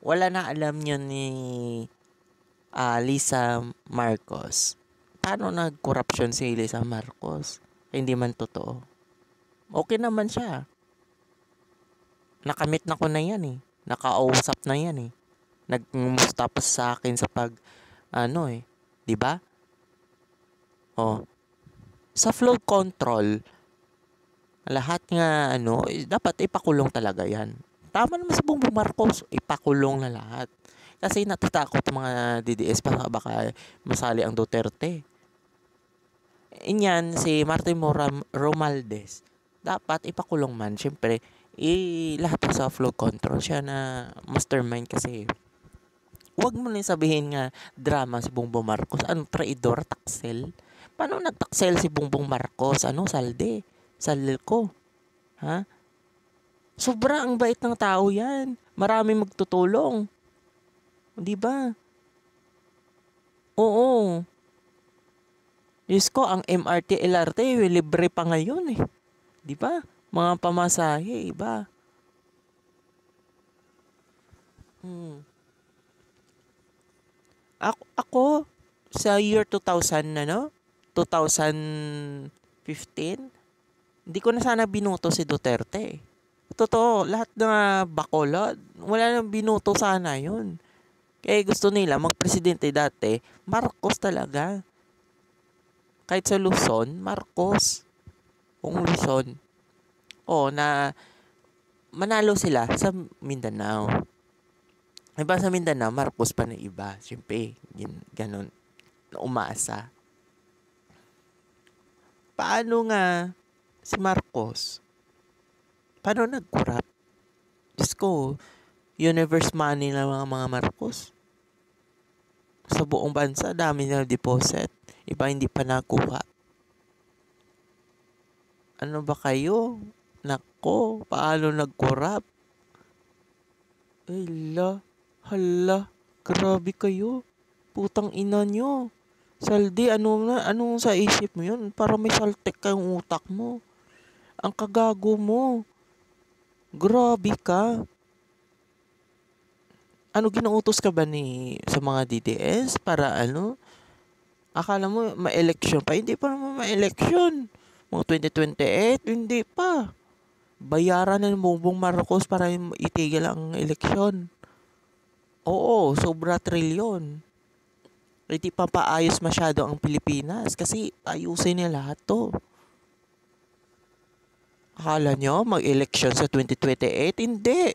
wala na alam yun ni Lisa Marcos. Paano nag-corruption si Lisa Marcos? Hindi man totoo. Okay naman siya. Nakamit na ko na yan eh. Nakausap na yan eh. Nagmusta pa sa akin sa di ba? Oh, sa flow control, lahat nga dapat ipakulong talaga yan. Tama naman si Bongbong Marcos, ipakulong na lahat. Kasi natatakot mga DDS baka masali ang Duterte. Inyan, si Martin Romualdez, dapat ipakulong man. Siyempre, lahat sa flow control. Siya na mastermind kasi. Huwag mo na sabihin nga drama si Bongbong Marcos. Anong traidor? Taksel? Paano nagtaksel si Bongbong Marcos? Salde? Salko? Ha? Sobra ang bait ng tao yan. Marami magtutulong. Di ba? Oo. Diyos ko, ang MRT, LRT, libre pa ngayon eh. Di ba? Mga pamasahe, iba. Ako, sa year 2000 2015, hindi ko na sana binuto si Duterte. Totoo, lahat ng Bacolod, wala nang binuto sana yun. Kaya gusto nila, magpresidente dati, Marcos talaga. Kahit sa Luzon, Marcos. Kung Luzon. Na manalo sila sa Mindanao. Iba sa Mindanao, Marcos pa na iba. Siyempre, ganun. Umaasa. Paano nga si Marcos? Paano nag-corrupt? Diyos ko, universe money na mga Marcos. Sa buong bansa, dami na deposit. Iba hindi pa nakuha. Ano ba kayo? Nako, paano nag-corrupt? Hala, grabe kayo. Putang ina nyo. Saldi, anong sa isip mo yun? Para may saltek kayong utak mo. Ang kagago mo. Grabe ka. Ginautos ka ba sa mga DDS para Akala mo ma-election pa? Hindi pa naman ma-election. Mga 2028, hindi pa. Bayaran ng Bongbong Marcos para itigil ang eleksyon. Oo, sobra trilyon. Hindi pa paayos masyado ang Pilipinas kasi ayusin niya lahat to. Akala nyo mag-election sa 2028? Hindi.